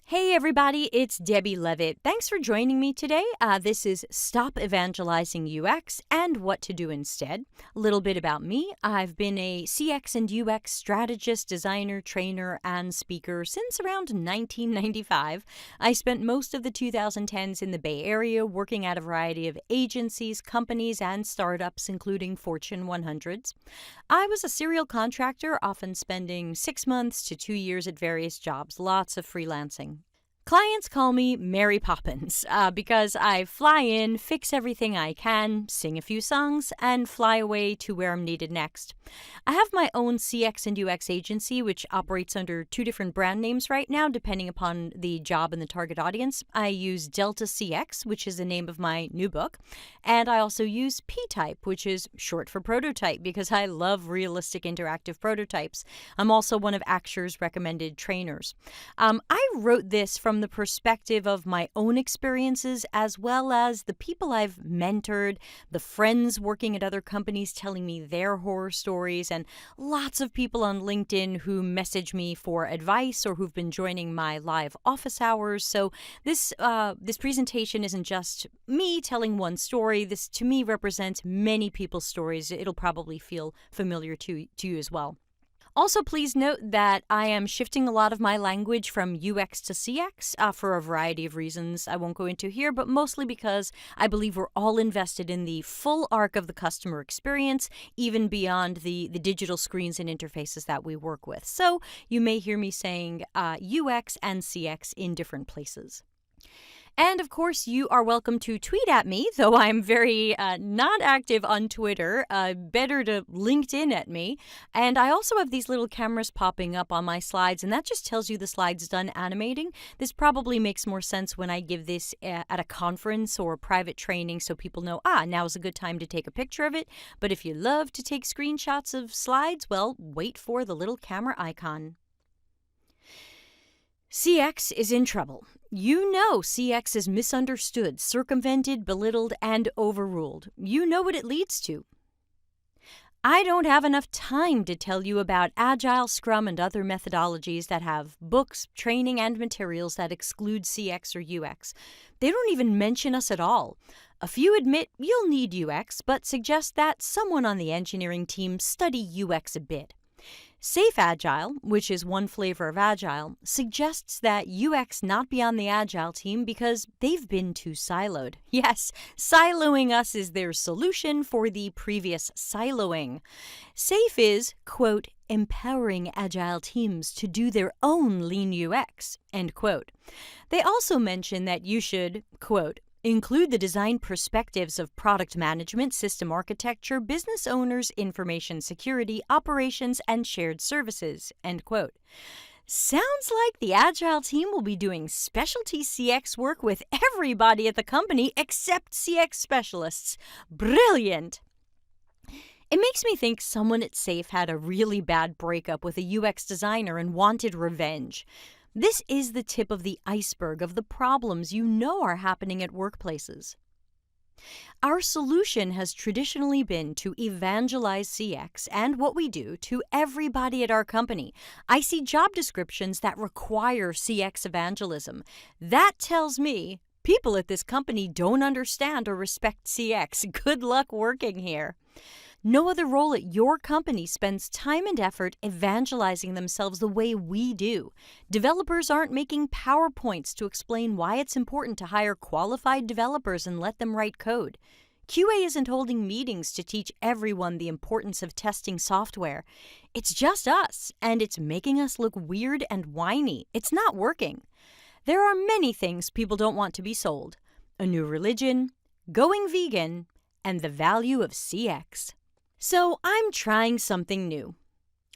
Hey everybody, it's Debbie Levitt. Thanks for joining me today. This is Stop Evangelizing UX and What to Do Instead. A little bit about me. I've been a CX and UX strategist, designer, trainer, and speaker since around 1995. I spent most of the 2010s in the Bay Area working at a variety of agencies, companies, and startups, including Fortune 100s. I was a serial contractor, often spending 6 months to 2 years at various jobs, lots of freelancing. Clients call me Mary Poppins because I fly in, fix everything I can, sing a few songs, and fly away to where I'm needed next. I have my own CX and UX agency, which operates under 2 different brand names right now, depending upon the job and the target audience. I use Delta CX, which is the name of my new book, and I also use P-Type, which is short for prototype, because I love realistic interactive prototypes. I'm also one of Axure's recommended trainers. I wrote this from the perspective of my own experiences, as well as the people I've mentored, the friends working at other companies telling me their horror stories, and lots of people on LinkedIn who message me for advice or who've been joining my live office hours. So this presentation isn't just me telling one story. This, to me, represents many people's stories. It'll probably feel familiar to you as well. Also, please note that I am shifting a lot of my language from UX to CX for a variety of reasons I won't go into here, but mostly because I believe we're all invested in the full arc of the customer experience, even beyond the digital screens and interfaces that we work with. So you may hear me saying UX and CX in different places. And of course, you are welcome to tweet at me, though I'm very not active on Twitter. Better to LinkedIn at me. And I also have these little cameras popping up on my slides, and that just tells you the slide's done animating. This probably makes more sense when I give this at a conference or private training, so people know, now's a good time to take a picture of it. But if you love to take screenshots of slides, well, wait for the little camera icon. CX is in trouble. You know CX is misunderstood, circumvented, belittled, and overruled. You know what it leads to. I don't have enough time to tell you about Agile, Scrum, and other methodologies that have books, training, and materials that exclude CX or UX. They don't even mention us at all. A few admit you'll need UX, but suggest that someone on the engineering team study UX a bit. Safe Agile, which is one flavor of Agile, suggests that UX not be on the Agile team because they've been too siloed. Yes, siloing us is their solution for the previous siloing. Safe is, quote, empowering Agile teams to do their own lean UX, end quote. They also mention that you should, quote, include the design perspectives of product management, system architecture, business owners, information security, operations, and shared services, end quote. Sounds like the Agile team will be doing specialty CX work with everybody at the company except CX specialists. Brilliant! It makes me think someone at Safe had a really bad breakup with a UX designer and wanted revenge. This is the tip of the iceberg of the problems you know are happening at workplaces. Our solution has traditionally been to evangelize CX and what we do to everybody at our company. I see job descriptions that require CX evangelism. That tells me people at this company don't understand or respect CX. Good luck working here. No other role at your company spends time and effort evangelizing themselves the way we do. Developers aren't making PowerPoints to explain why it's important to hire qualified developers and let them write code. QA isn't holding meetings to teach everyone the importance of testing software. It's just us, and it's making us look weird and whiny. It's not working. There are many things people don't want to be sold: a new religion, going vegan, and the value of CX. So I'm trying something new.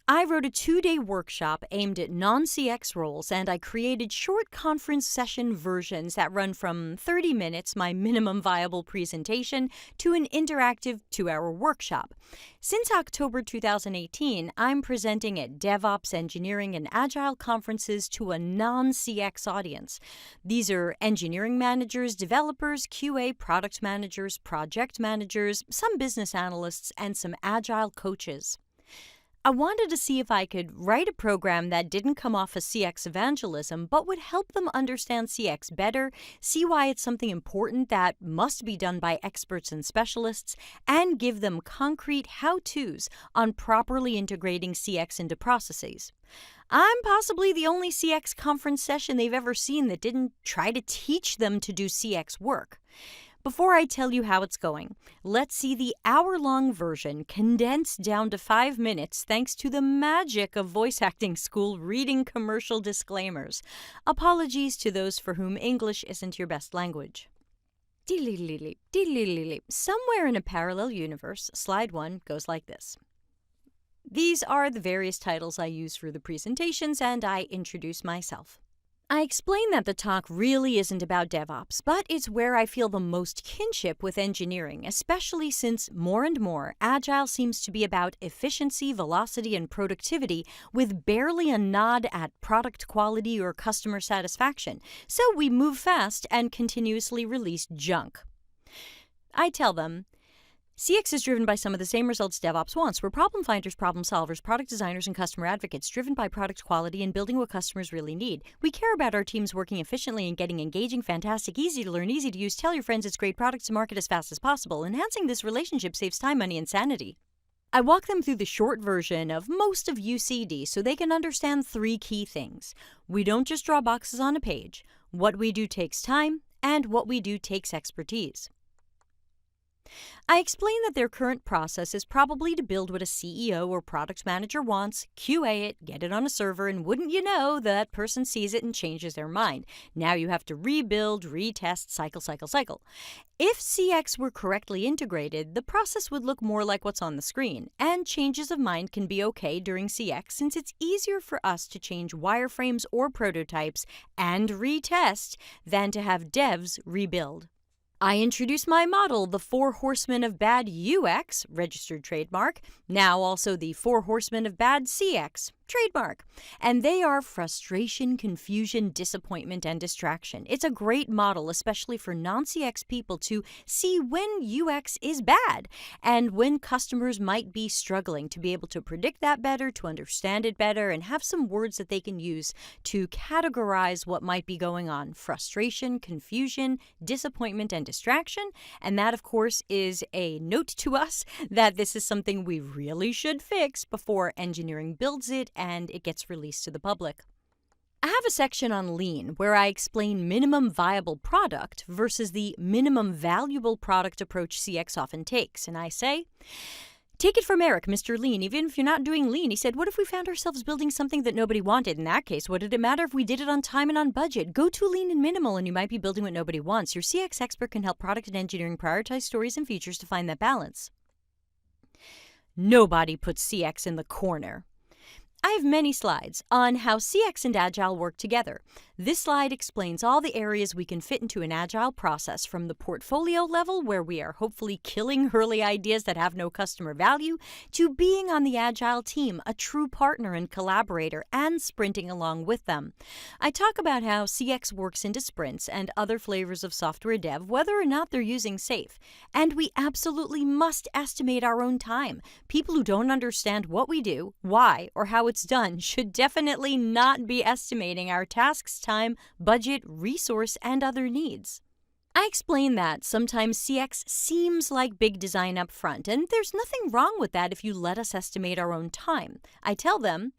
I wrote a 2-day workshop aimed at non-CX roles, and I created short conference session versions that run from 30 minutes, my minimum viable presentation, to an interactive 2-hour workshop. Since October 2018, I'm presenting at DevOps, engineering, and Agile conferences to a non-CX audience. These are engineering managers, developers, QA, product managers, project managers, some business analysts, and some Agile coaches. I wanted to see if I could write a program that didn't come off as CX evangelism, but would help them understand CX better, see why it's something important that must be done by experts and specialists, and give them concrete how-tos on properly integrating CX into processes. I'm possibly the only CX conference session they've ever seen that didn't try to teach them to do CX work. Before I tell you how it's going, let's see the hour-long version condensed down to 5 minutes thanks to the magic of voice acting school reading commercial disclaimers. Apologies to those for whom English isn't your best language. Somewhere in a parallel universe, slide 1 goes like this. These are the various titles I use for the presentations, and I introduce myself. I explain that the talk really isn't about DevOps, but it's where I feel the most kinship with engineering, especially since more and more Agile seems to be about efficiency, velocity, and productivity with barely a nod at product quality or customer satisfaction. So we move fast and continuously release junk. I tell them, CX is driven by some of the same results DevOps wants. We're problem finders, problem solvers, product designers, and customer advocates, driven by product quality and building what customers really need. We care about our teams working efficiently and getting engaging, fantastic, easy to learn, easy to use. Tell your friends it's great products to market as fast as possible. Enhancing this relationship saves time, money, and sanity. I walk them through the short version of most of UCD so they can understand 3 key things. We don't just draw boxes on a page. What we do takes time, and what we do takes expertise. I explain that their current process is probably to build what a CEO or product manager wants, QA it, get it on a server, and wouldn't you know, that person sees it and changes their mind. Now you have to rebuild, retest, cycle. If CX were correctly integrated, the process would look more like what's on the screen, and changes of mind can be okay during CX since it's easier for us to change wireframes or prototypes and retest than to have devs rebuild. I introduce my model, the 4 Horsemen of Bad UX, registered trademark, now also the 4 Horsemen of Bad CX, trademark. And they are frustration, confusion, disappointment, and distraction. It's a great model, especially for non-CX people, to see when UX is bad and when customers might be struggling, to be able to predict that better, to understand it better, and have some words that they can use to categorize what might be going on. Frustration, confusion, disappointment, and distraction. And that, of course, is a note to us that this is something we really should fix before engineering builds it and it gets released to the public. I have a section on lean where I explain minimum viable product versus the minimum valuable product approach CX often takes. And I say, take it from Eric, Mr. Lean. Even if you're not doing lean, he said, what if we found ourselves building something that nobody wanted? In that case, what did it matter if we did it on time and on budget? Go to lean and minimal and you might be building what nobody wants. Your CX expert can help product and engineering prioritize stories and features to find that balance. Nobody puts CX in the corner. I have many slides on how CX and Agile work together. This slide explains all the areas we can fit into an Agile process, from the portfolio level, where we are hopefully killing early ideas that have no customer value, to being on the Agile team, a true partner and collaborator, and sprinting along with them. I talk about how CX works into sprints and other flavors of software dev, whether or not they're using SAFe. And we absolutely must estimate our own time. People who don't understand what we do, why, or how it's done should definitely not be estimating our tasks, time, budget, resource, and other needs. I explain that sometimes CX seems like big design up front, and there's nothing wrong with that if you let us estimate our own time. I tell them,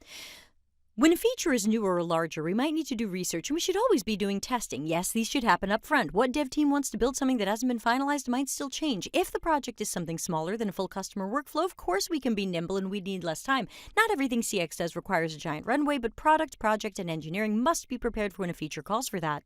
when a feature is newer or larger, we might need to do research, and we should always be doing testing. Yes, these should happen up front. What dev team wants to build something that hasn't been finalized might still change. If the project is something smaller than a full customer workflow, of course we can be nimble and we need less time. Not everything CX does requires a giant runway, but product, project, and engineering must be prepared for when a feature calls for that.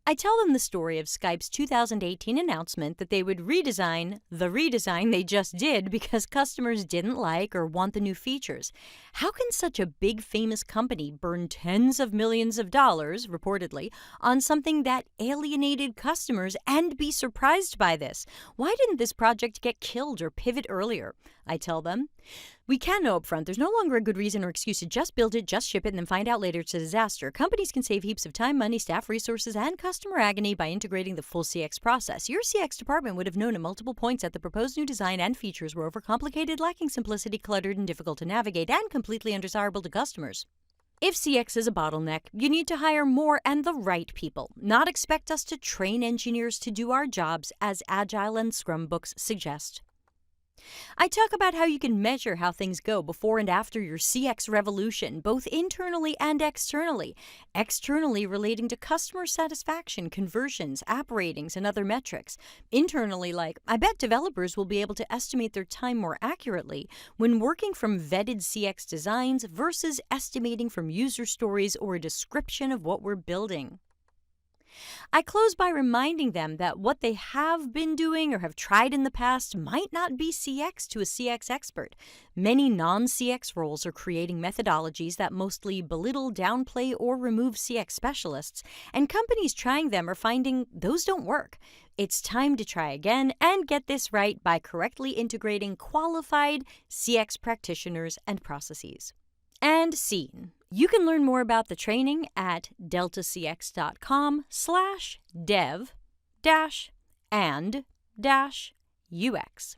I tell them the story of Skype's 2018 announcement that they would redesign the redesign they just did because customers didn't like or want the new features. How can such a big famous company burn tens of millions of dollars, reportedly, on something that alienated customers and be surprised by this? Why didn't this project get killed or pivot earlier? I tell them, We can know upfront there's no longer a good reason or excuse to just build it, just ship it, and then find out later it's a disaster. Companies can save heaps of time, money, staff resources, and customer agony by integrating the full CX process. Your CX department would have known at multiple points that the proposed new design and features were overcomplicated, lacking simplicity, cluttered, and difficult to navigate, and completely undesirable to customers. If CX is a bottleneck, you need to hire more and the right people, not expect us to train engineers to do our jobs as Agile and Scrum books suggest. I talk about how you can measure how things go before and after your CX revolution, both internally and externally. Externally relating to customer satisfaction, conversions, app ratings, and other metrics. Internally, like, I bet developers will be able to estimate their time more accurately when working from vetted CX designs versus estimating from user stories or a description of what we're building. I close by reminding them that what they have been doing or have tried in the past might not be CX to a CX expert. Many non-CX roles are creating methodologies that mostly belittle, downplay, or remove CX specialists, and companies trying them are finding those don't work. It's time to try again and get this right by correctly integrating qualified CX practitioners and processes. And scene. You can learn more about the training at deltacx.com/dev-and-UX.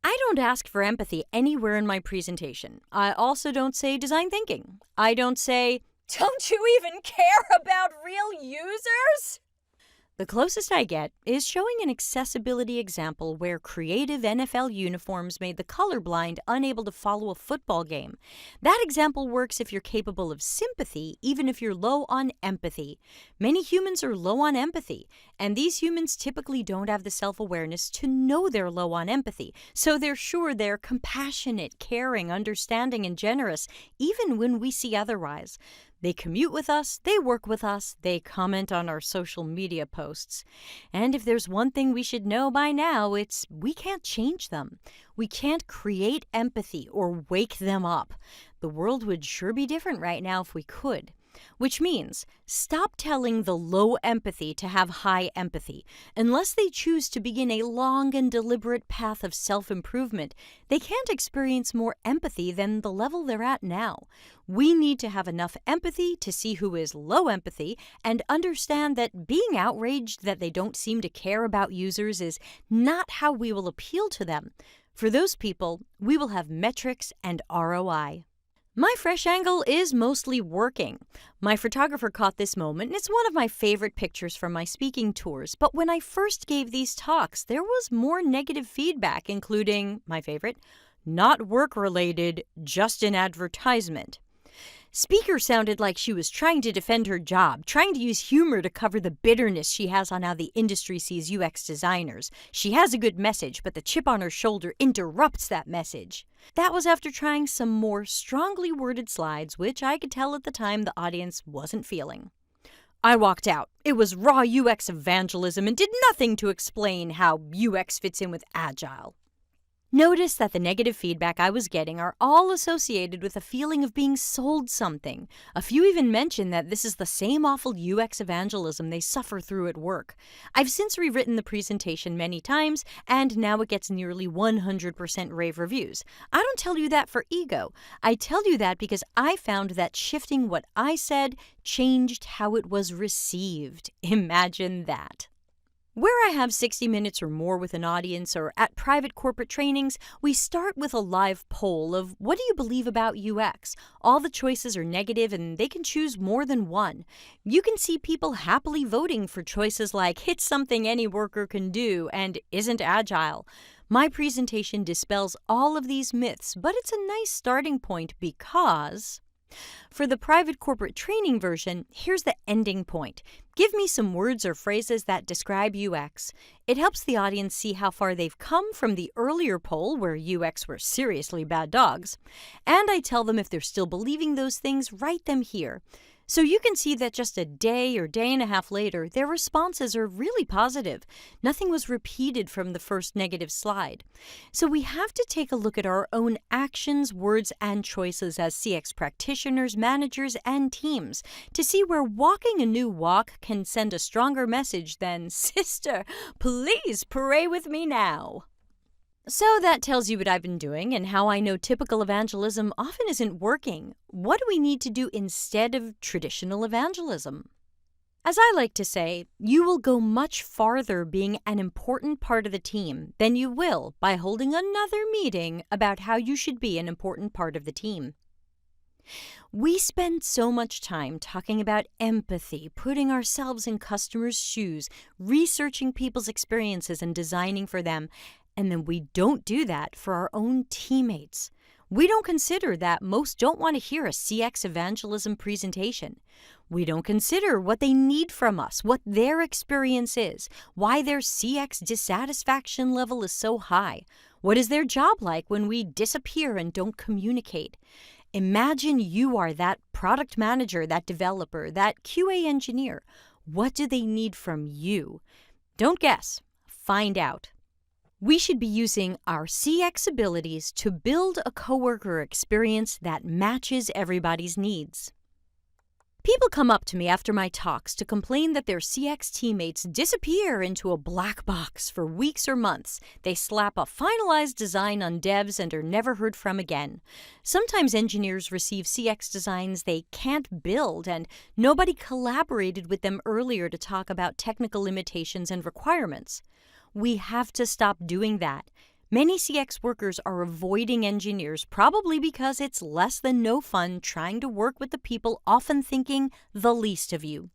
I don't ask for empathy anywhere in my presentation. I also don't say design thinking. I don't say, don't you even care about real users? The closest I get is showing an accessibility example where creative NFL uniforms made the colorblind unable to follow a football game. That example works if you're capable of sympathy, even if you're low on empathy. Many humans are low on empathy, and these humans typically don't have the self-awareness to know they're low on empathy, so they're sure they're compassionate, caring, understanding, and generous, even when we see otherwise. They commute with us, they work with us, they comment on our social media posts. And if there's one thing we should know by now, it's we can't change them. We can't create empathy or wake them up. The world would sure be different right now if we could. Which means, stop telling the low empathy to have high empathy. Unless they choose to begin a long and deliberate path of self-improvement, they can't experience more empathy than the level they're at now. We need to have enough empathy to see who is low empathy and understand that being outraged that they don't seem to care about users is not how we will appeal to them. For those people, we will have metrics and ROI. My fresh angle is mostly working. My photographer caught this moment, and it's one of my favorite pictures from my speaking tours. But when I first gave these talks, there was more negative feedback, including, my favorite, not work-related, just an advertisement. Speaker sounded like she was trying to defend her job, trying to use humor to cover the bitterness she has on how the industry sees UX designers. She has a good message, but the chip on her shoulder interrupts that message. That was after trying some more strongly worded slides, which I could tell at the time the audience wasn't feeling. I walked out. It was raw UX evangelism and did nothing to explain how UX fits in with Agile. Notice that the negative feedback I was getting are all associated with a feeling of being sold something. A few even mention that this is the same awful UX evangelism they suffer through at work. I've since rewritten the presentation many times, and now it gets nearly 100% rave reviews. I don't tell you that for ego. I tell you that because I found that shifting what I said changed how it was received. Imagine that. Where I have 60 minutes or more with an audience or at private corporate trainings, we start with a live poll of what do you believe about UX? All the choices are negative and they can choose more than one. You can see people happily voting for choices like it's something any worker can do and isn't agile. My presentation dispels all of these myths, but it's a nice starting point because for the private corporate training version, here's the ending point. Give me some words or phrases that describe UX. It helps the audience see how far they've come from the earlier poll where UX were seriously bad dogs. And I tell them if they're still believing those things, write them here. So you can see that just a day or day and a half later, their responses are really positive. Nothing was repeated from the first negative slide. So we have to take a look at our own actions, words, and choices as CX practitioners, managers, and teams to see where walking a new walk can send a stronger message than, "Sister, please pray with me now." So that tells you what I've been doing and how I know typical evangelism often isn't working. What do we need to do instead of traditional evangelism? As I like to say, you will go much farther being an important part of the team than you will by holding another meeting about how you should be an important part of the team. We spend so much time talking about empathy, putting ourselves in customers' shoes, researching people's experiences and designing for them, and then we don't do that for our own teammates. We don't consider that most don't want to hear a CX evangelism presentation. We don't consider what they need from us, what their experience is, why their CX dissatisfaction level is so high. What is their job like when we disappear and don't communicate? Imagine you are that product manager, that developer, that QA engineer. What do they need from you? Don't guess. Find out. We should be using our CX abilities to build a coworker experience that matches everybody's needs. People come up to me after my talks to complain that their CX teammates disappear into a black box for weeks or months. They slap a finalized design on devs and are never heard from again. Sometimes engineers receive CX designs they can't build, and nobody collaborated with them earlier to talk about technical limitations and requirements. We have to stop doing that. Many CX workers are avoiding engineers probably because it's less than no fun trying to work with the people often thinking the least of you.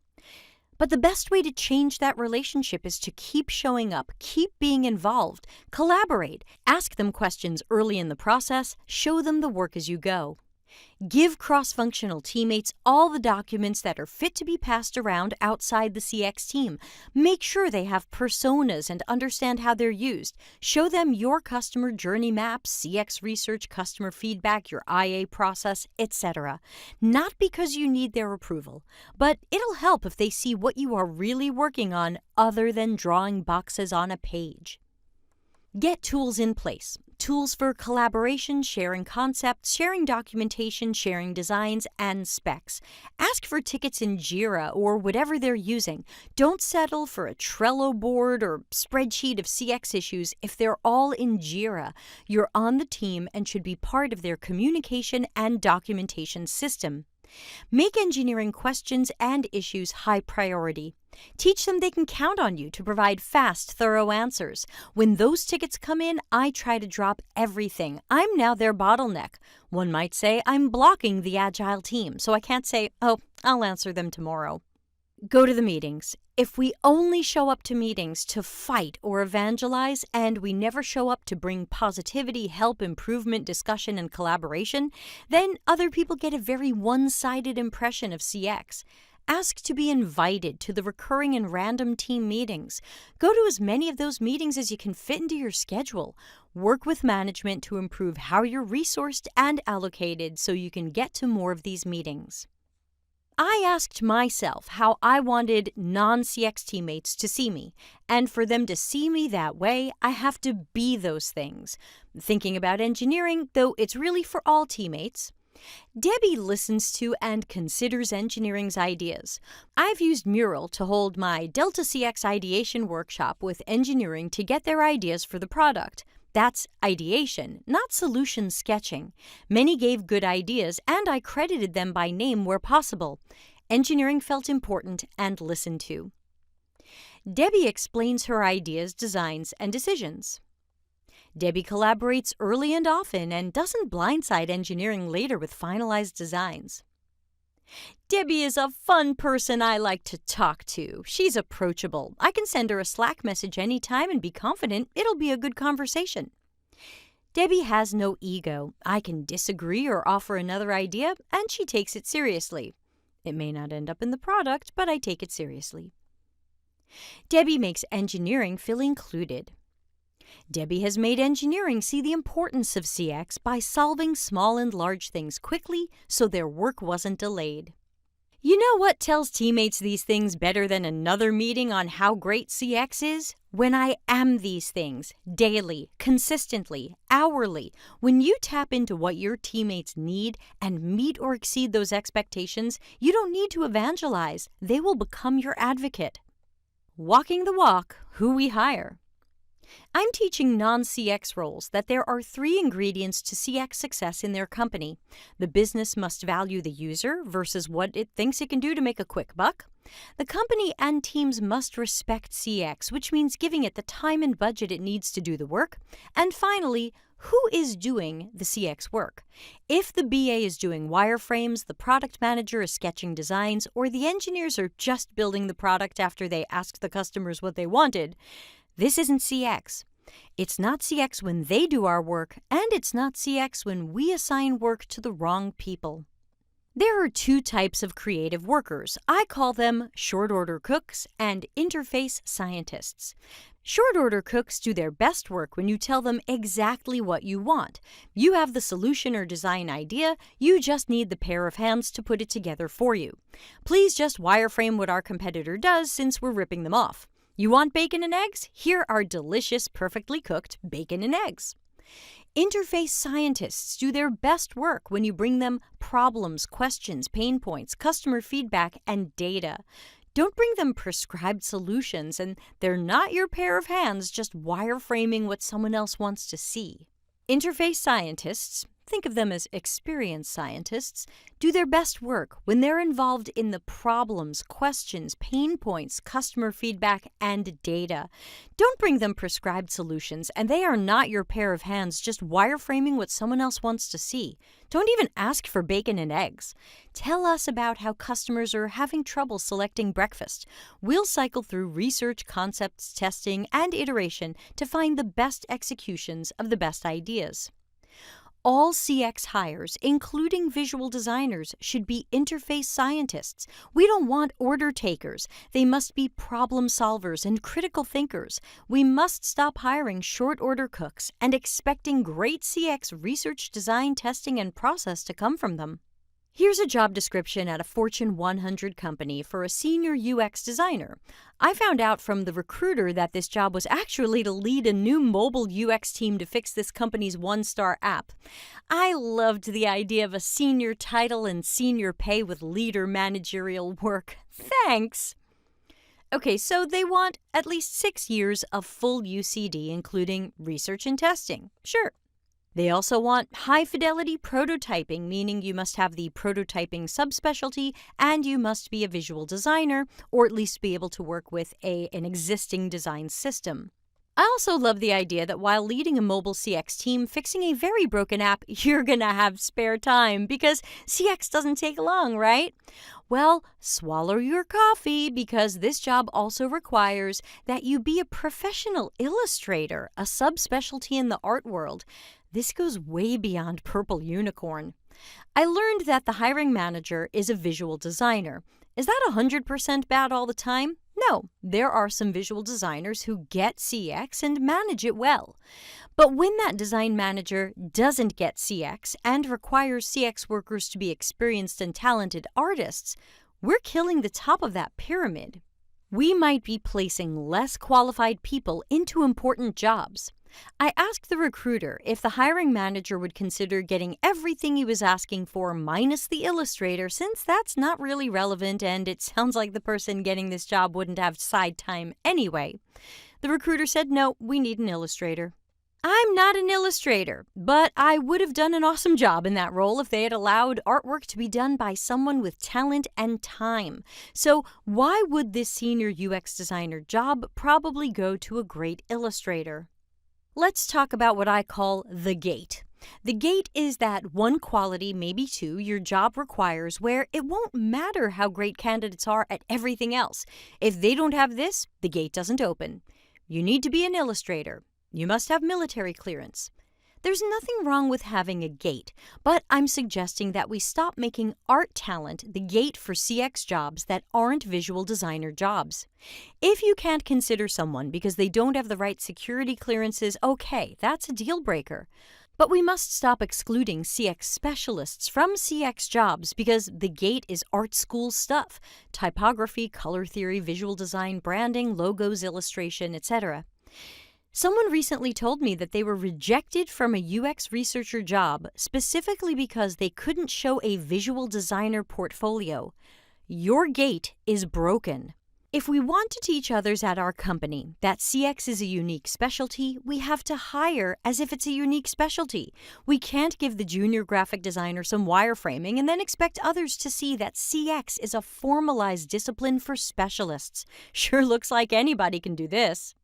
But the best way to change that relationship is to keep showing up, keep being involved, collaborate, ask them questions early in the process, show them the work as you go. Give cross-functional teammates all the documents that are fit to be passed around outside the CX team. Make sure they have personas and understand how they're used. Show them your customer journey maps, CX research, customer feedback, your IA process, etc. Not because you need their approval, but it'll help if they see what you are really working on other than drawing boxes on a page. Get tools in place. Tools for collaboration, sharing concepts, sharing documentation, sharing designs, and specs. Ask for tickets in Jira or whatever they're using. Don't settle for a Trello board or spreadsheet of CX issues if they're all in Jira. You're on the team and should be part of their communication and documentation system. Make engineering questions and issues high priority. Teach them they can count on you to provide fast, thorough answers. When those tickets come in, I try to drop everything. I'm now their bottleneck. One might say I'm blocking the Agile team, so I can't say, oh, I'll answer them tomorrow. Go to the meetings. If we only show up to meetings to fight or evangelize, and we never show up to bring positivity, help, improvement, discussion, and collaboration, then other people get a very one-sided impression of CX. Ask to be invited to the recurring and random team meetings. Go to as many of those meetings as you can fit into your schedule. Work with management to improve how you're resourced and allocated so you can get to more of these meetings. I asked myself how I wanted non-CX teammates to see me, and for them to see me that way, I have to be those things. Thinking about engineering, though it's really for all teammates. Debbie listens to and considers engineering's ideas. I've used Mural to hold my Delta CX ideation workshop with engineering to get their ideas for the product. That's ideation, not solution sketching. Many gave good ideas, and I credited them by name where possible. Engineering felt important and listened to. Debbie explains her ideas, designs, and decisions. Debbie collaborates early and often and doesn't blindside engineering later with finalized designs. Debbie is a fun person I like to talk to. She's approachable. I can send her a Slack message anytime and be confident it'll be a good conversation. Debbie has no ego. I can disagree or offer another idea, and she takes it seriously. It may not end up in the product, but I take it seriously. Debbie makes engineering feel included. Debbie has made engineering see the importance of CX by solving small and large things quickly so their work wasn't delayed. You know what tells teammates these things better than another meeting on how great CX is? When I am these things, daily, consistently, hourly. When you tap into what your teammates need and meet or exceed those expectations, you don't need to evangelize. They will become your advocate. Walking the walk, who we hire. I'm teaching non-CX roles that there are 3 ingredients to CX success in their company. The business must value the user versus what it thinks it can do to make a quick buck. The company and teams must respect CX, which means giving it the time and budget it needs to do the work. And finally, who is doing the CX work? If the BA is doing wireframes, the product manager is sketching designs, or the engineers are just building the product after they asked the customers what they wanted, this isn't CX. It's not CX when they do our work, and it's not CX when we assign work to the wrong people. There are 2 types of creative workers. I call them short-order cooks and interface scientists. Short-order cooks do their best work when you tell them exactly what you want. You have the solution or design idea, you just need the pair of hands to put it together for you. Please just wireframe what our competitor does since we're ripping them off. You want bacon and eggs? Here are delicious, perfectly cooked bacon and eggs. Interface scientists do their best work when you bring them problems, questions, pain points, customer feedback, and data. Don't bring them prescribed solutions, and they're not your pair of hands just wireframing what someone else wants to see. Interface scientists, think of them as experienced scientists, do their best work when they're involved in the problems, questions, pain points, customer feedback, and data. Don't bring them prescribed solutions, and they are not your pair of hands just wireframing what someone else wants to see. Don't even ask for bacon and eggs. Tell us about how customers are having trouble selecting breakfast. We'll cycle through research, concepts, testing, and iteration to find the best executions of the best ideas. All CX hires, including visual designers, should be interface scientists. We don't want order takers. They must be problem solvers and critical thinkers. We must stop hiring short order cooks and expecting great CX research, design, testing, and process to come from them. Here's a job description at a Fortune 100 company for a senior UX designer. I found out from the recruiter that this job was actually to lead a new mobile UX team to fix this company's one-star app. I loved the idea of a senior title and senior pay with leader managerial work. Thanks! Okay, so they want at least 6 years of full UCD, including research and testing. Sure. They also want high-fidelity prototyping, meaning you must have the prototyping subspecialty and you must be a visual designer, or at least be able to work with an existing design system. I also love the idea that while leading a mobile CX team fixing a very broken app, you're gonna have spare time because CX doesn't take long, right? Well, swallow your coffee because this job also requires that you be a professional illustrator, a subspecialty in the art world. This goes way beyond purple unicorn. I learned that the hiring manager is a visual designer. Is that 100% bad all the time? No, there are some visual designers who get CX and manage it well. But when that design manager doesn't get CX and requires CX workers to be experienced and talented artists, we're killing the top of that pyramid. We might be placing less qualified people into important jobs. I asked the recruiter if the hiring manager would consider getting everything he was asking for minus the illustrator, since that's not really relevant and it sounds like the person getting this job wouldn't have side time anyway. The recruiter said, no, we need an illustrator. I'm not an illustrator, but I would have done an awesome job in that role if they had allowed artwork to be done by someone with talent and time. So why would this senior UX designer job probably go to a great illustrator? Let's talk about what I call the gate. The gate is that one quality, maybe 2, your job requires where it won't matter how great candidates are at everything else. If they don't have this, the gate doesn't open. You need to be an illustrator. You must have military clearance. There's nothing wrong with having a gate, but I'm suggesting that we stop making art talent the gate for CX jobs that aren't visual designer jobs. If you can't consider someone because they don't have the right security clearances, okay, that's a deal breaker. But we must stop excluding CX specialists from CX jobs because the gate is art school stuff: typography, color theory, visual design, branding, logos, illustration, etc. Someone recently told me that they were rejected from a UX researcher job specifically because they couldn't show a visual designer portfolio. Your gate is broken. If we want to teach others at our company that CX is a unique specialty, we have to hire as if it's a unique specialty. We can't give the junior graphic designer some wireframing and then expect others to see that CX is a formalized discipline for specialists. Sure looks like anybody can do this.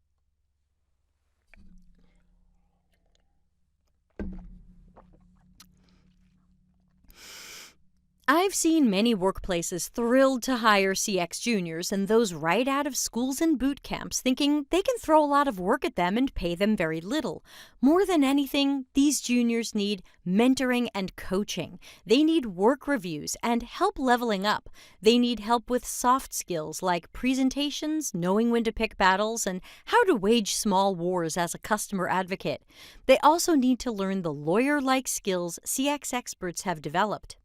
I've seen many workplaces thrilled to hire CX juniors and those right out of schools and boot camps, thinking they can throw a lot of work at them and pay them very little. More than anything, these juniors need mentoring and coaching. They need work reviews and help leveling up. They need help with soft skills like presentations, knowing when to pick battles, and how to wage small wars as a customer advocate. They also need to learn the lawyer-like skills CX experts have developed.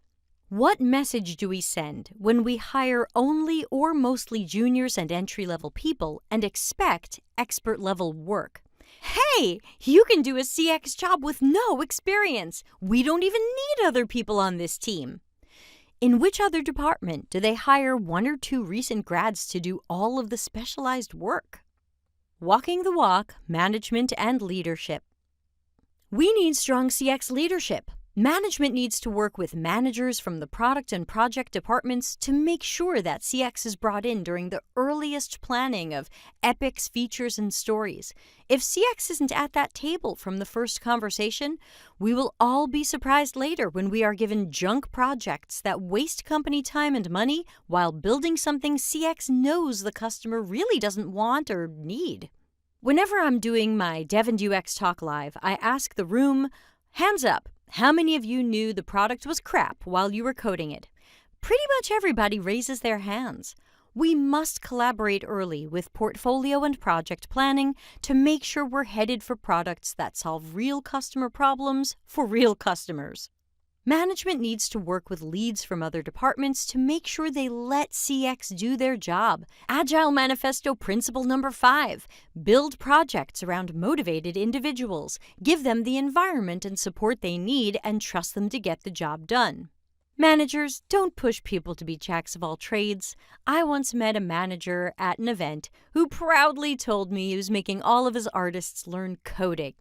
What message do we send when we hire only or mostly juniors and entry-level people and expect expert-level work? Hey, you can do a CX job with no experience. We don't even need other people on this team. In which other department do they hire 1 or 2 recent grads to do all of the specialized work? Walking the walk, management and leadership. We need strong CX leadership. Management needs to work with managers from the product and project departments to make sure that CX is brought in during the earliest planning of epics, features, and stories. If CX isn't at that table from the first conversation, we will all be surprised later when we are given junk projects that waste company time and money while building something CX knows the customer really doesn't want or need. Whenever I'm doing my Dev and UX Talk Live, I ask the room, hands up. How many of you knew the product was crap while you were coding it? Pretty much everybody raises their hands. We must collaborate early with portfolio and project planning to make sure we're headed for products that solve real customer problems for real customers. Management needs to work with leads from other departments to make sure they let CX do their job. Agile Manifesto Principle number 5. Build projects around motivated individuals. Give them the environment and support they need and trust them to get the job done. Managers, don't push people to be jacks of all trades. I once met a manager at an event who proudly told me he was making all of his artists learn coding.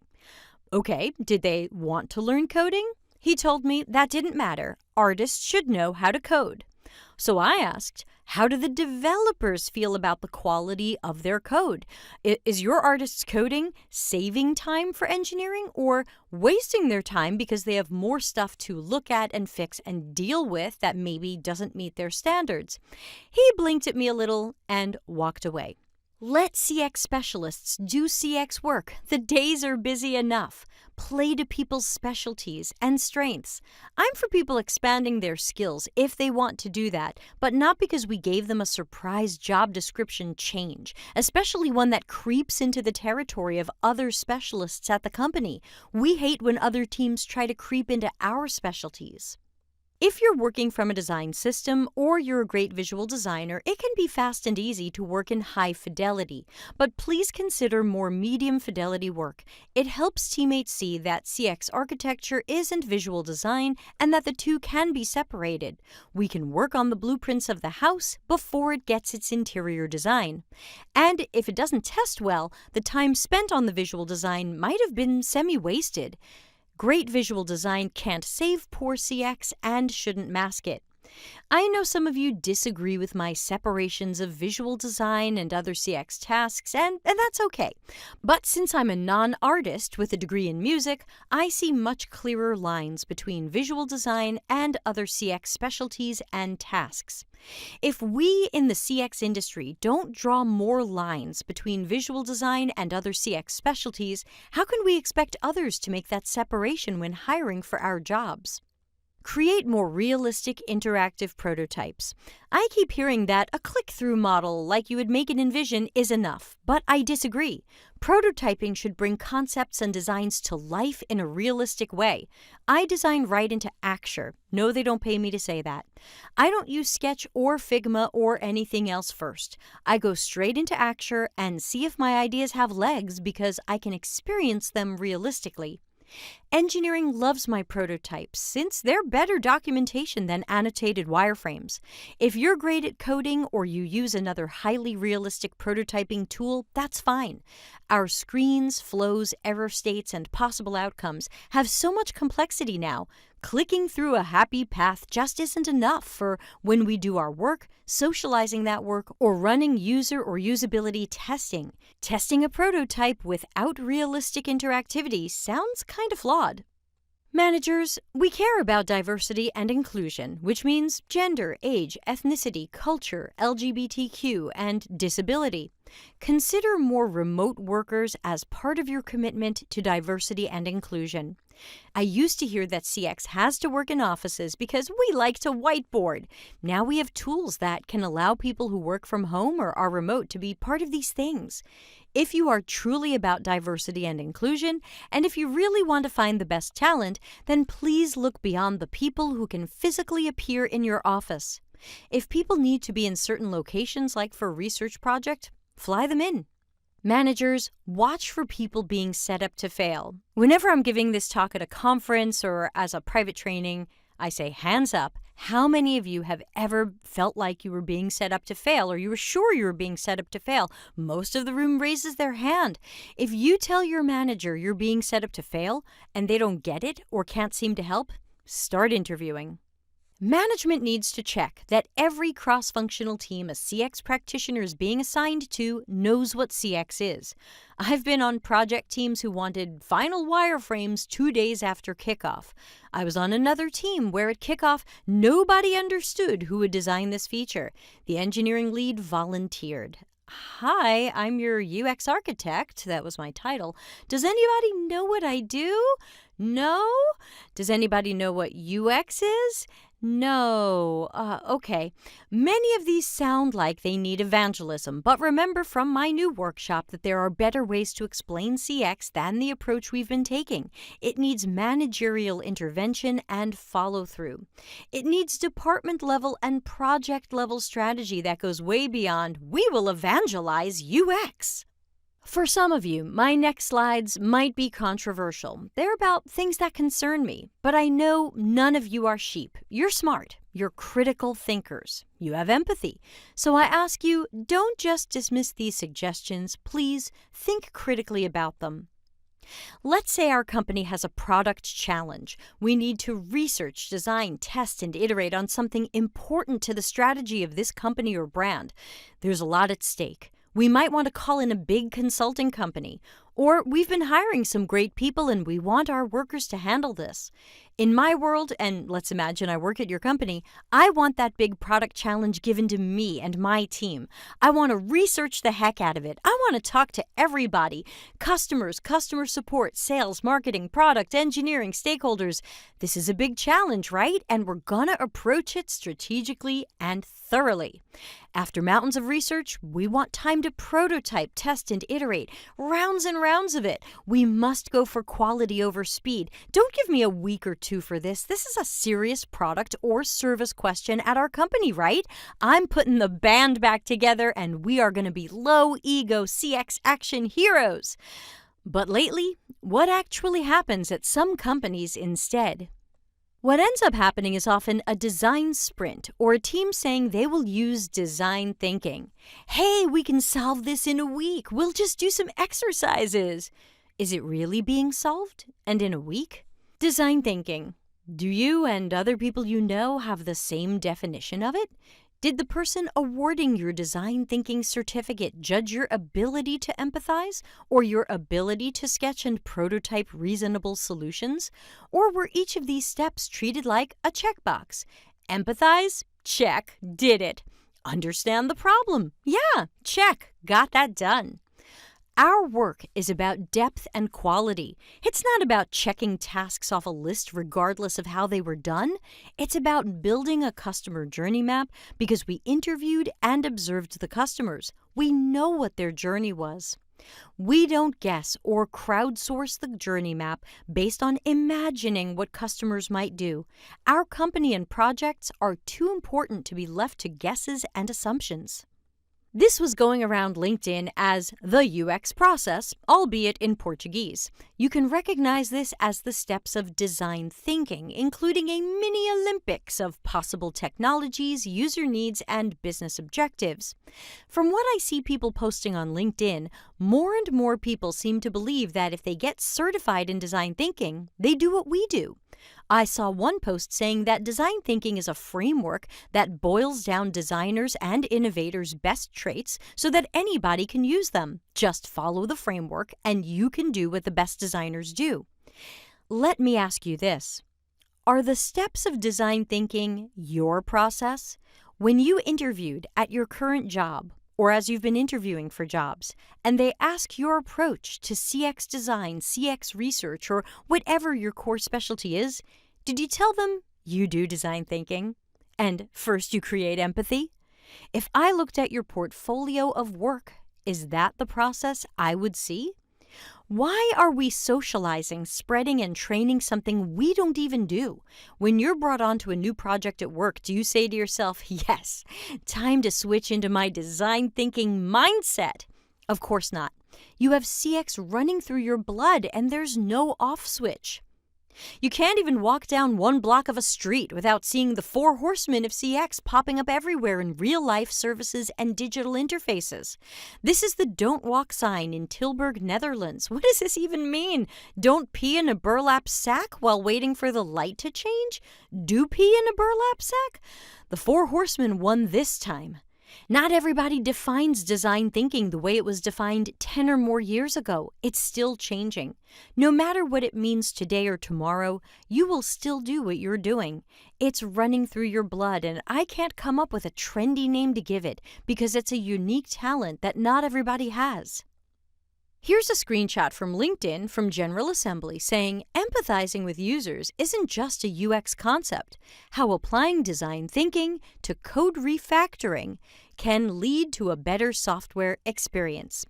Okay, did they want to learn coding? He told me that didn't matter. Artists should know how to code. So I asked, how do the developers feel about the quality of their code? Is your artist's coding saving time for engineering or wasting their time because they have more stuff to look at and fix and deal with that maybe doesn't meet their standards? He blinked at me a little and walked away. Let CX specialists do CX work. The days are busy enough. Play to people's specialties and strengths. I'm for people expanding their skills if they want to do that, but not because we gave them a surprise job description change, especially one that creeps into the territory of other specialists at the company. We hate when other teams try to creep into our specialties. If you're working from a design system or you're a great visual designer, it can be fast and easy to work in high fidelity, but please consider more medium fidelity work. It helps teammates see that CX architecture isn't visual design and that the two can be separated. We can work on the blueprints of the house before it gets its interior design. And if it doesn't test well, the time spent on the visual design might have been semi-wasted. Great visual design can't save poor CX and shouldn't mask it. I know some of you disagree with my separations of visual design and other CX tasks, and that's okay. But since I'm a non-artist with a degree in music, I see much clearer lines between visual design and other CX specialties and tasks. If we in the CX industry don't draw more lines between visual design and other CX specialties, how can we expect others to make that separation when hiring for our jobs? Create more realistic interactive prototypes. I keep hearing that a click-through model like you would make it in Vision is enough, but I disagree. Prototyping should bring concepts and designs to life in a realistic way. I design right into Axure. No, they don't pay me to say that. I don't use Sketch or Figma or anything else first. I go straight into Axure and see if my ideas have legs because I can experience them realistically. Engineering loves my prototypes since they're better documentation than annotated wireframes. If you're great at coding or you use another highly realistic prototyping tool, that's fine. Our screens, flows, error states, and possible outcomes have so much complexity now. Clicking through a happy path just isn't enough for when we do our work, socializing that work, or running user or usability testing. Testing a prototype without realistic interactivity sounds kind of flawed. Managers, we care about diversity and inclusion, which means gender, age, ethnicity, culture, LGBTQ, and disability. Consider more remote workers as part of your commitment to diversity and inclusion. I used to hear that CX has to work in offices because we like to whiteboard. Now we have tools that can allow people who work from home or are remote to be part of these things. If you are truly about diversity and inclusion, and if you really want to find the best talent, then please look beyond the people who can physically appear in your office. If people need to be in certain locations, like for a research project, fly them in. Managers, watch for people being set up to fail. Whenever I'm giving this talk at a conference or as a private training, I say, hands up. How many of you have ever felt like you were being set up to fail, or you were sure you were being set up to fail? Most of the room raises their hand. If you tell your manager you're being set up to fail and they don't get it or can't seem to help, start interviewing. Management needs to check that every cross-functional team a CX practitioner is being assigned to knows what CX is. I've been on project teams who wanted final wireframes 2 days after kickoff. I was on another team where at kickoff, nobody understood who would design this feature. The engineering lead volunteered. Hi, I'm your UX architect. That was my title. Does anybody know what I do? No? Does anybody know what UX is? No. Okay. Many of these sound like they need evangelism, but remember from my new workshop that there are better ways to explain CX than the approach we've been taking. It needs managerial intervention and follow-through. It needs department-level and project-level strategy that goes way beyond, we will evangelize UX. For some of you, my next slides might be controversial. They're about things that concern me, but I know none of you are sheep. You're smart. You're critical thinkers. You have empathy. So I ask you, don't just dismiss these suggestions. Please think critically about them. Let's say our company has a product challenge. We need to research, design, test, and iterate on something important to the strategy of this company or brand. There's a lot at stake. We might want to call in a big consulting company, or we've been hiring some great people and we want our workers to handle this. In my world, and let's imagine I work at your company, I want that big product challenge given to me and my team. I want to research the heck out of it. I want to talk to everybody, customers, customer support, sales, marketing, product, engineering, stakeholders. This is a big challenge, right? And we're gonna approach it strategically and thoroughly. After mountains of research, we want time to prototype, test, and iterate. Rounds and rounds of it. We must go for quality over speed. Don't give me a week or two for this. This is a serious product or service question at our company, right? I'm putting the band back together and we are going to be low-ego CX action heroes. But lately, what actually happens at some companies instead? What ends up happening is often a design sprint or a team saying they will use design thinking. Hey, we can solve this in a week. We'll just do some exercises. Is it really being solved? And in a week? Design thinking. Do you and other people you know have the same definition of it? Did the person awarding your design thinking certificate judge your ability to empathize or your ability to sketch and prototype reasonable solutions? Or were each of these steps treated like a checkbox? Empathize? Check. Did it. Understand the problem? Yeah. Check. Got that done. Our work is about depth and quality. It's not about checking tasks off a list regardless of how they were done. It's about building a customer journey map because we interviewed and observed the customers. We know what their journey was. We don't guess or crowdsource the journey map based on imagining what customers might do. Our company and projects are too important to be left to guesses and assumptions. This was going around LinkedIn as the UX process, albeit in Portuguese. You can recognize this as the steps of design thinking, including a mini Olympics of possible technologies, user needs, and business objectives. From what I see people posting on LinkedIn, more and more people seem to believe that if they get certified in design thinking, they do what we do. I saw one post saying that design thinking is a framework that boils down designers' and innovators' best traits so that anybody can use them. Just follow the framework and you can do what the best designers do. Let me ask you this. Are the steps of design thinking your process? When you interviewed at your current job, or as you've been interviewing for jobs, and they ask your approach to CX design, CX research, or whatever your core specialty is, did you tell them you do design thinking? And first you create empathy? If I looked at your portfolio of work, is that the process I would see? Why are we socializing, spreading, and training something we don't even do? When you're brought onto a new project at work, do you say to yourself, yes, time to switch into my design thinking mindset? Of course not. You have CX running through your blood and there's no off switch. You can't even walk down one block of a street without seeing the 4 Horsemen of CX popping up everywhere in real-life services and digital interfaces. This is the Don't Walk sign in Tilburg, Netherlands. What does this even mean? Don't pee in a burlap sack while waiting for the light to change? Do pee in a burlap sack? The 4 Horsemen won this time. Not everybody defines design thinking the way it was defined 10 or more years ago. It's still changing. No matter what it means today or tomorrow, you will still do what you're doing. It's running through your blood, and I can't come up with a trendy name to give it because it's a unique talent that not everybody has. Here's a screenshot from LinkedIn from General Assembly saying empathizing with users isn't just a UX concept. How applying design thinking to code refactoring can lead to a better software experience.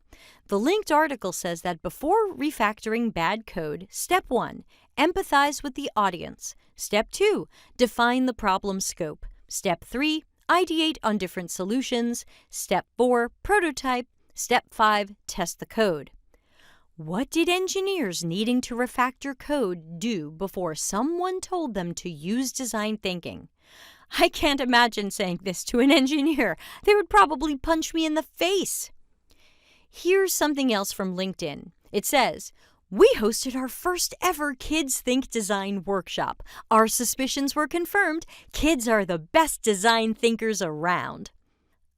The linked article says that before refactoring bad code, step 1, empathize with the audience. Step 2, define the problem scope. Step 3, ideate on different solutions. Step 4, prototype. Step 5, test the code. What did engineers needing to refactor code do before someone told them to use design thinking? I can't imagine saying this to an engineer. They would probably punch me in the face. Here's something else from LinkedIn. It says, we hosted our first ever Kids Think Design workshop. Our suspicions were confirmed. Kids are the best design thinkers around.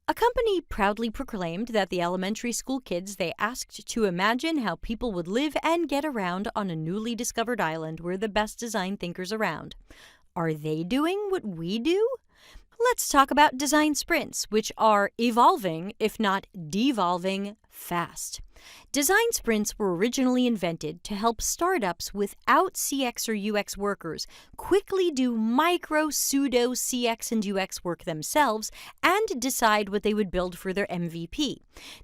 A company proudly proclaimed that the elementary school kids they asked to imagine how people would live and get around on a newly discovered island were the best design thinkers around. Are they doing what we do? Let's talk about design sprints, which are evolving, if not devolving, fast. Design sprints were originally invented to help startups without CX or UX workers quickly do micro pseudo CX and UX work themselves and decide what they would build for their MVP.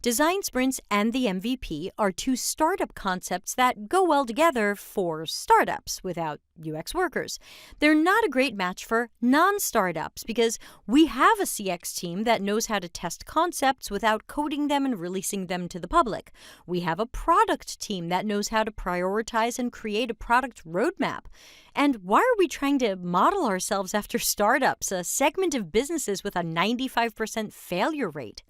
Design sprints and the MVP are 2 startup concepts that go well together for startups without UX workers. They're not a great match for non-startups because we have a CX team that knows how to test concepts without coding them and releasing them to the public. We have a product team that knows how to prioritize and create a product roadmap. And why are we trying to model ourselves after startups, a segment of businesses with a 95% failure rate?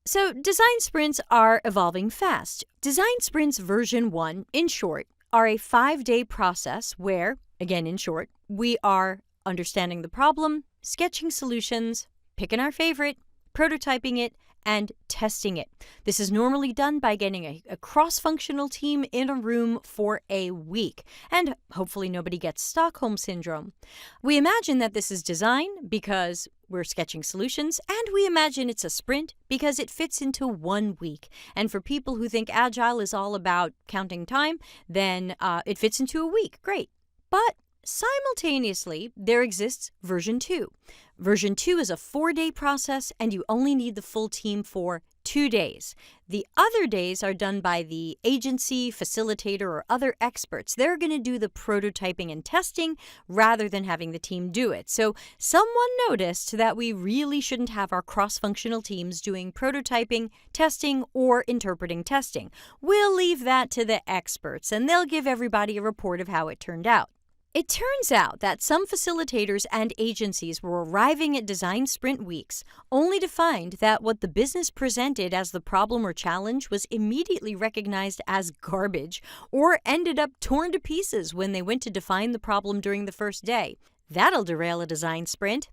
So design sprints are evolving fast. Design sprints version 1, in short, are a 5-day process where, again in short, we are understanding the problem, sketching solutions, picking our favorite, prototyping it, and testing it. This is normally done by getting a cross-functional team in a room for a week, and hopefully nobody gets Stockholm Syndrome. We imagine that this is design because we're sketching solutions, and we imagine it's a sprint because it fits into 1 week. And for people who think Agile is all about counting time, then it fits into a week. Great. But Simultaneously, there exists version 2. Version 2 is a 4-day process, and you only need the full team for 2 days. The other days are done by the agency, facilitator, or other experts. They're going to do the prototyping and testing rather than having the team do it. So someone noticed that we really shouldn't have our cross-functional teams doing prototyping, testing, or interpreting testing. We'll leave that to the experts, and they'll give everybody a report of how it turned out. It turns out that some facilitators and agencies were arriving at design sprint weeks only to find that what the business presented as the problem or challenge was immediately recognized as garbage or ended up torn to pieces when they went to define the problem during the first day. That'll derail a design sprint.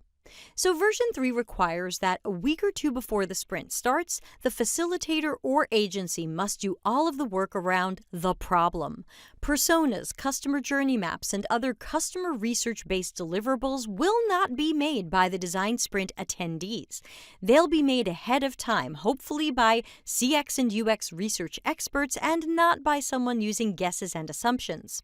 So version 3 requires that a week or 2 before the sprint starts, the facilitator or agency must do all of the work around the problem. Personas, customer journey maps, and other customer research-based deliverables will not be made by the design sprint attendees. They'll be made ahead of time, hopefully by CX and UX research experts and not by someone using guesses and assumptions.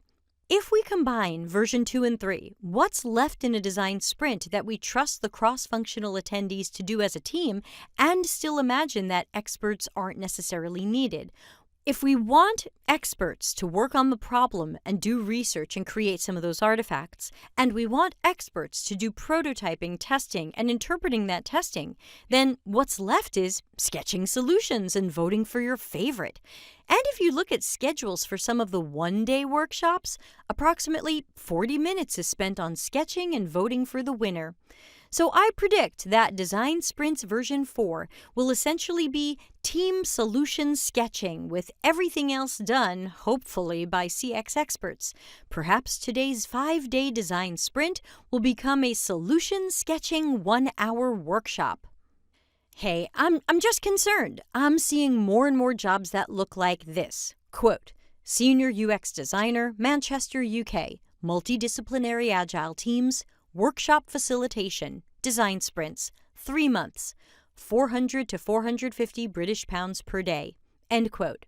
If we combine version 2 and 3, what's left in a design sprint that we trust the cross-functional attendees to do as a team and still imagine that experts aren't necessarily needed? If we want experts to work on the problem and do research and create some of those artifacts, and we want experts to do prototyping, testing, and interpreting that testing, then what's left is sketching solutions and voting for your favorite. And if you look at schedules for some of the one-day workshops, approximately 40 minutes is spent on sketching and voting for the winner. So I predict that Design Sprints version 4 will essentially be team solution sketching with everything else done, hopefully, by CX experts. Perhaps today's 5-day design sprint will become a solution sketching 1-hour workshop. Hey, I'm just concerned. I'm seeing more and more jobs that look like this. Quote, Senior UX Designer, Manchester, UK, Multidisciplinary Agile Teams, Workshop Facilitation, Design Sprints, 3 months, 400 to 450 British pounds per day. End quote.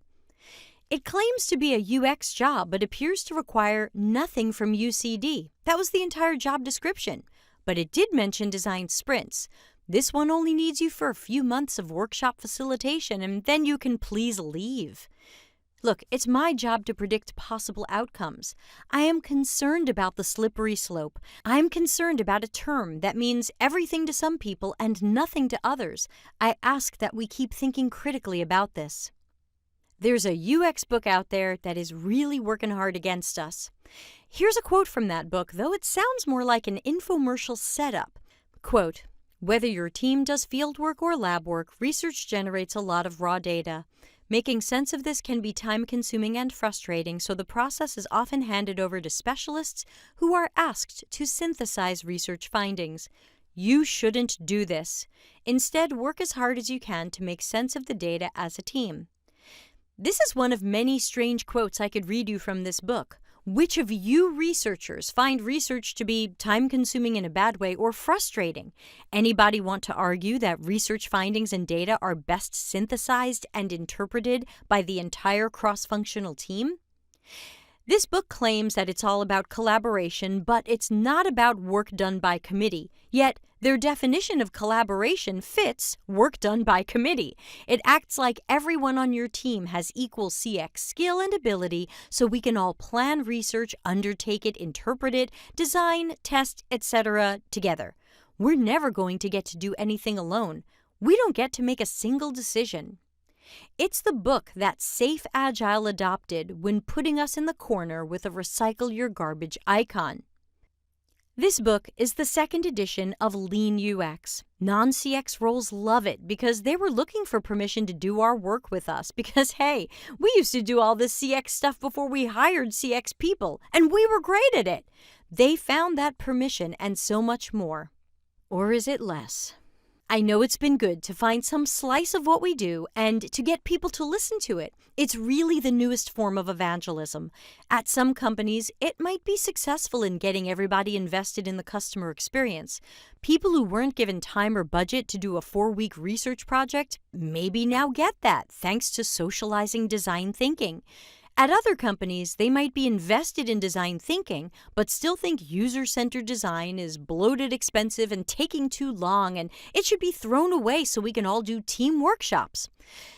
It claims to be a UX job, but appears to require nothing from UCD. That was the entire job description. But it did mention design sprints. This one only needs you for a few months of workshop facilitation, and then you can please leave. Look, it's my job to predict possible outcomes. I am concerned about the slippery slope. I'm concerned about a term that means everything to some people and nothing to others. I ask that we keep thinking critically about this. There's a UX book out there that is really working hard against us. Here's a quote from that book, though it sounds more like an infomercial setup. Quote, Whether your team does fieldwork or lab work, research generates a lot of raw data. Making sense of this can be time-consuming and frustrating, so the process is often handed over to specialists who are asked to synthesize research findings. You shouldn't do this. Instead, work as hard as you can to make sense of the data as a team. This is one of many strange quotes I could read you from this book. Which of you researchers find research to be time-consuming in a bad way or frustrating? Anybody want to argue that research findings and data are best synthesized and interpreted by the entire cross-functional team? This book claims that it's all about collaboration, but it's not about work done by committee. Yet, their definition of collaboration fits work done by committee. It acts like everyone on your team has equal CX skill and ability, so we can all plan research, undertake it, interpret it, design, test, etc. together. We're never going to get to do anything alone. We don't get to make a single decision. It's the book that Safe Agile adopted when putting us in the corner with a recycle your garbage icon. This book is the second edition of Lean UX. Non-CX roles love it because they were looking for permission to do our work with us because, hey, we used to do all this CX stuff before we hired CX people, and we were great at it. They found that permission and so much more. Or is it less? I know it's been good to find some slice of what we do and to get people to listen to it. It's really the newest form of evangelism. At some companies, it might be successful in getting everybody invested in the customer experience. People who weren't given time or budget to do a 4-week research project maybe now get that thanks to socializing design thinking. At other companies, they might be invested in design thinking, but still think user-centered design is bloated, expensive, and taking too long, and it should be thrown away so we can all do team workshops.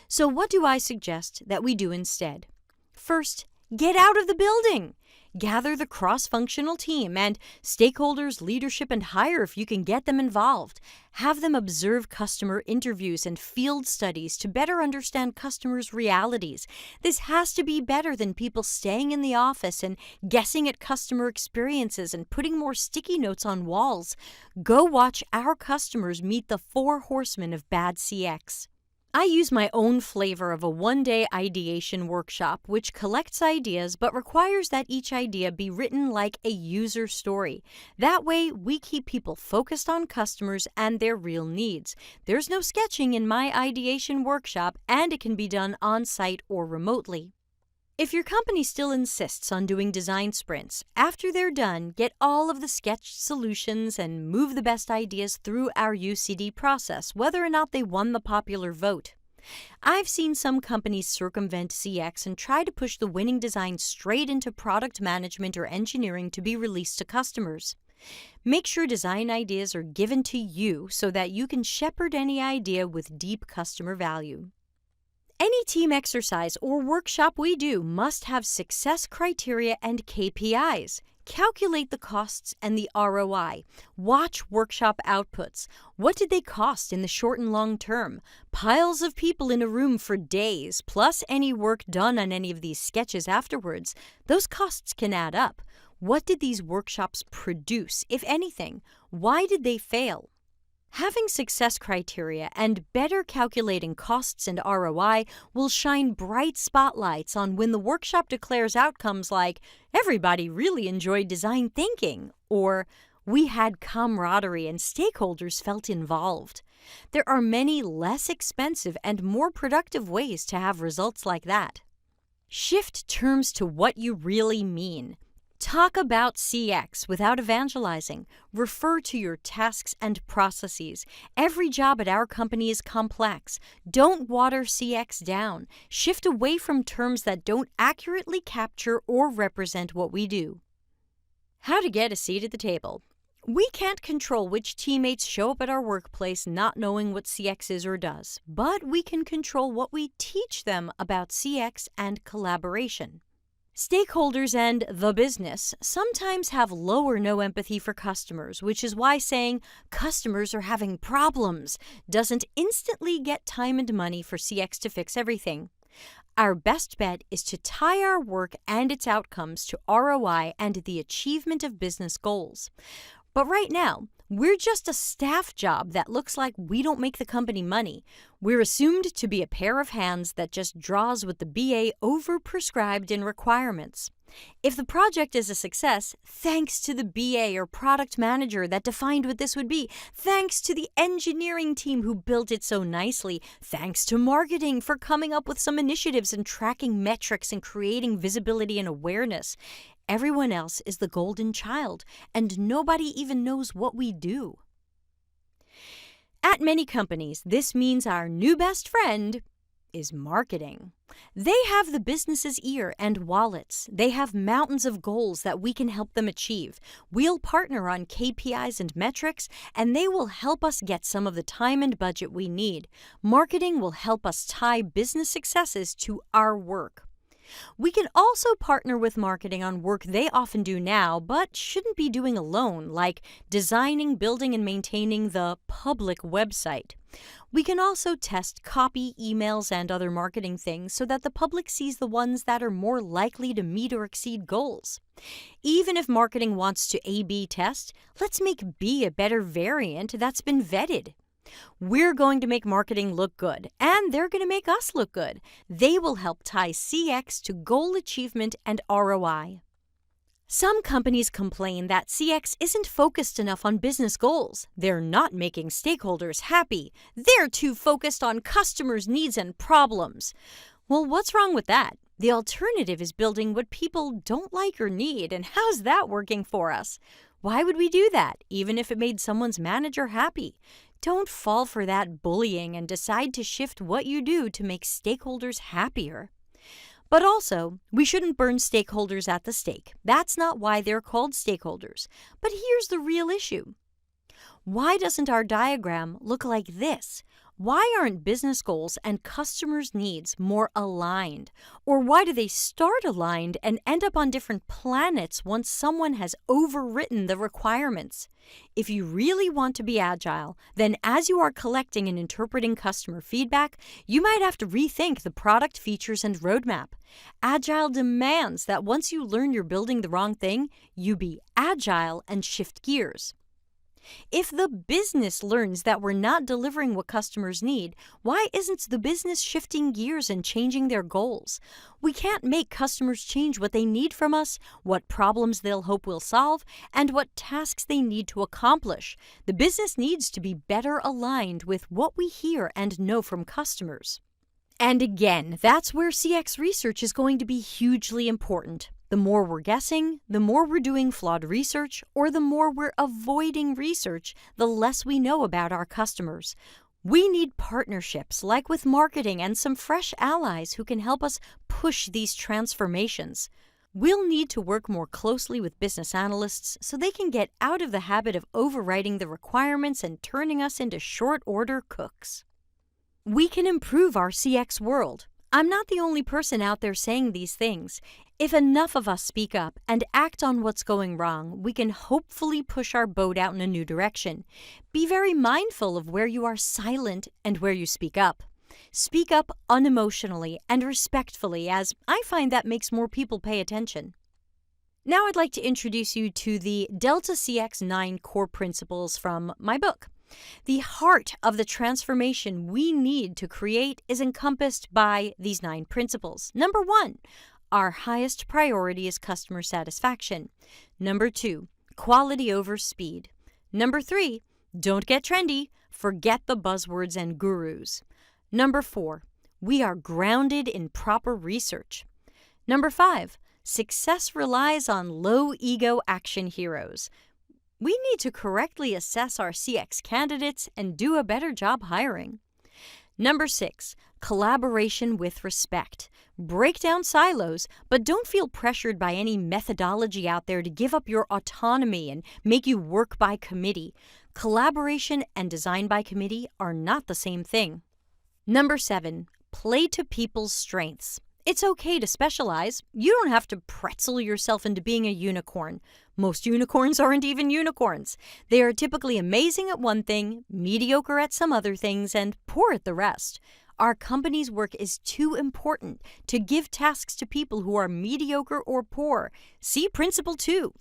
So what do I suggest that we do instead? First, get out of the building. Gather the cross-functional team and stakeholders, leadership, and hire if you can get them involved. Have them observe customer interviews and field studies to better understand customers' realities. This has to be better than people staying in the office and guessing at customer experiences and putting more sticky notes on walls. Go watch our customers meet the 4 horsemen of bad CX. I use my own flavor of a one-day ideation workshop which collects ideas but requires that each idea be written like a user story. That way, we keep people focused on customers and their real needs. There's no sketching in my ideation workshop, and it can be done on-site or remotely. If your company still insists on doing design sprints, after they're done, get all of the sketched solutions and move the best ideas through our UCD process, whether or not they won the popular vote. I've seen some companies circumvent CX and try to push the winning design straight into product management or engineering to be released to customers. Make sure design ideas are given to you so that you can shepherd any idea with deep customer value. Any team exercise or workshop we do must have success criteria and KPIs. Calculate the costs and the ROI. Watch workshop outputs. What did they cost in the short and long term? Piles of people in a room for days, plus any work done on any of these sketches afterwards. Those costs can add up. What did these workshops produce, if anything? Why did they fail? Having success criteria and better calculating costs and ROI will shine bright spotlights on when the workshop declares outcomes like, everybody really enjoyed design thinking, or we had camaraderie and stakeholders felt involved. There are many less expensive and more productive ways to have results like that. Shift terms to what you really mean. Talk about CX without evangelizing. Refer to your tasks and processes. Every job at our company is complex. Don't water CX down. Shift away from terms that don't accurately capture or represent what we do. How to get a seat at the table. We can't control which teammates show up at our workplace not knowing what CX is or does, but we can control what we teach them about CX and collaboration. Stakeholders and the business sometimes have low or no empathy for customers, which is why saying customers are having problems doesn't instantly get time and money for CX to fix everything. Our best bet is to tie our work and its outcomes to ROI and the achievement of business goals. But right now, we're just a staff job that looks like we don't make the company money. We're assumed to be a pair of hands that just draws what the BA overprescribed in requirements. If the project is a success, thanks to the BA or product manager that defined what this would be, thanks to the engineering team who built it so nicely, thanks to marketing for coming up with some initiatives and tracking metrics and creating visibility and awareness. Everyone else is the golden child, and nobody even knows what we do. At many companies, this means our new best friend is marketing. They have the business's ear and wallets. They have mountains of goals that we can help them achieve. We'll partner on KPIs and metrics, and they will help us get some of the time and budget we need. Marketing will help us tie business successes to our work. We can also partner with marketing on work they often do now, but shouldn't be doing alone, like designing, building, and maintaining the public website. We can also test copy, emails, and other marketing things so that the public sees the ones that are more likely to meet or exceed goals. Even if marketing wants to A/B test, let's make B a better variant that's been vetted. We're going to make marketing look good, and they're going to make us look good. They will help tie CX to goal achievement and ROI. Some companies complain that CX isn't focused enough on business goals. They're not making stakeholders happy. They're too focused on customers' needs and problems. Well, what's wrong with that? The alternative is building what people don't like or need, and how's that working for us? Why would we do that, even if it made someone's manager happy? Don't fall for that bullying and decide to shift what you do to make stakeholders happier. But also, we shouldn't burn stakeholders at the stake. That's not why they're called stakeholders. But here's the real issue. Why doesn't our diagram look like this? Why aren't business goals and customers' needs more aligned? Or why do they start aligned and end up on different planets once someone has overwritten the requirements? If you really want to be agile, then as you are collecting and interpreting customer feedback, you might have to rethink the product features and roadmap. Agile demands that once you learn you're building the wrong thing, you be agile and shift gears. If the business learns that we're not delivering what customers need, why isn't the business shifting gears and changing their goals? We can't make customers change what they need from us, what problems they'll hope we'll solve, and what tasks they need to accomplish. The business needs to be better aligned with what we hear and know from customers. And again, that's where CX research is going to be hugely important. The more we're guessing, the more we're doing flawed research, or the more we're avoiding research, the less we know about our customers. We need partnerships, like with marketing and some fresh allies who can help us push these transformations. We'll need to work more closely with business analysts so they can get out of the habit of overwriting the requirements and turning us into short-order cooks. We can improve our CX world. I'm not the only person out there saying these things. If enough of us speak up and act on what's going wrong, we can hopefully push our boat out in a new direction. Be very mindful of where you are silent and where you speak up. Speak up unemotionally and respectfully, as I find that makes more people pay attention. Now I'd like to introduce you to the Delta CX 9 core principles from my book. The heart of the transformation we need to create is encompassed by these 9 principles. Number 1, our highest priority is customer satisfaction. Number 2, quality over speed. Number 3, don't get trendy, forget the buzzwords and gurus. Number 4, we are grounded in proper research. Number 5, success relies on low-ego action heroes. We need to correctly assess our CX candidates and do a better job hiring. Number 6, collaboration with respect. Break down silos, but don't feel pressured by any methodology out there to give up your autonomy and make you work by committee. Collaboration and design by committee are not the same thing. Number 7, play to people's strengths. It's okay to specialize. You don't have to pretzel yourself into being a unicorn. Most unicorns aren't even unicorns. They are typically amazing at one thing, mediocre at some other things, and poor at the rest. Our company's work is too important to give tasks to people who are mediocre or poor. See Principle 2.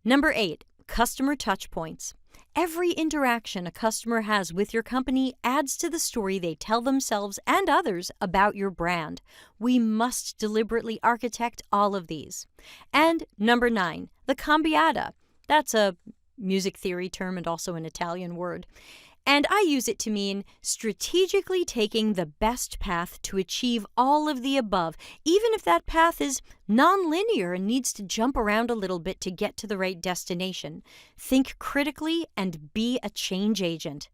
Number 8, customer touchpoints. Every interaction a customer has with your company adds to the story they tell themselves and others about your brand. We must deliberately architect all of these. And number 9, the cambiata. That's a music theory term and also an Italian word. And I use it to mean strategically taking the best path to achieve all of the above, even if that path is nonlinear and needs to jump around a little bit to get to the right destination. Think critically and be a change agent.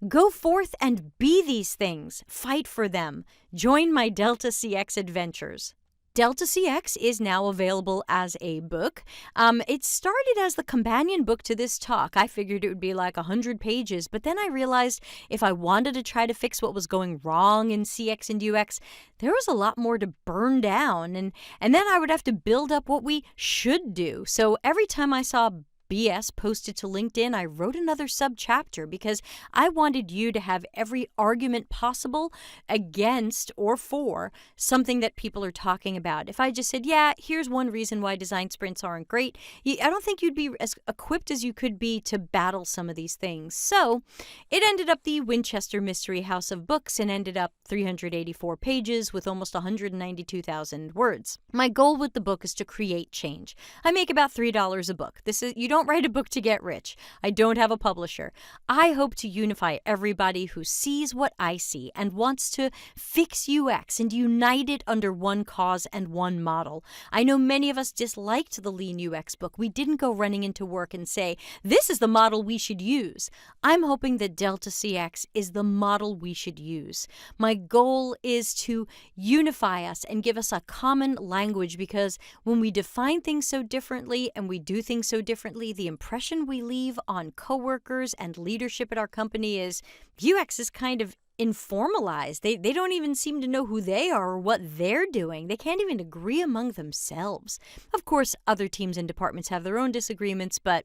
Go forth and be these things. Fight for them. Join my Delta CX adventures. Delta CX is now available as a book. It started as the companion book to this talk. I figured it would be like 100 pages, but then I realized if I wanted to try to fix what was going wrong in CX and UX, there was a lot more to burn down, and then I would have to build up what we should do. So every time I saw BS posted to LinkedIn, I wrote another sub-chapter because I wanted you to have every argument possible against or for something that people are talking about. If I just said, yeah, here's one reason why design sprints aren't great, I don't think you'd be as equipped as you could be to battle some of these things. So it ended up the Winchester Mystery House of Books and ended up 384 pages with almost 192,000 words. My goal with the book is to create change. I make about $3 a book. You don't write a book to get rich. I don't have a publisher. I hope to unify everybody who sees what I see and wants to fix UX and unite it under one cause and one model. I know many of us disliked the Lean UX book. We didn't go running into work and say, this is the model we should use. I'm hoping that Delta CX is the model we should use. My goal is to unify us and give us a common language, because when we define things so differently and we do things so differently, the impression we leave on coworkers and leadership at our company is UX is kind of informalized. They don't even seem to know who they are or what they're doing. They can't even agree among themselves. Of course, other teams and departments have their own disagreements, but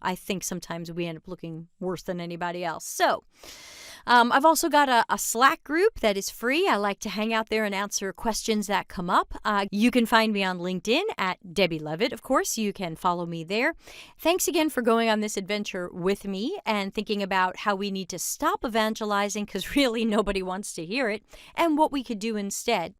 I think sometimes we end up looking worse than anybody else. So I've also got a Slack group that is free. I like to hang out there and answer questions that come up. You can find me on LinkedIn at Debbie Levitt. Of course, you can follow me there. Thanks again for going on this adventure with me and thinking about how we need to stop evangelizing, because really nobody wants to hear it, and what we could do instead.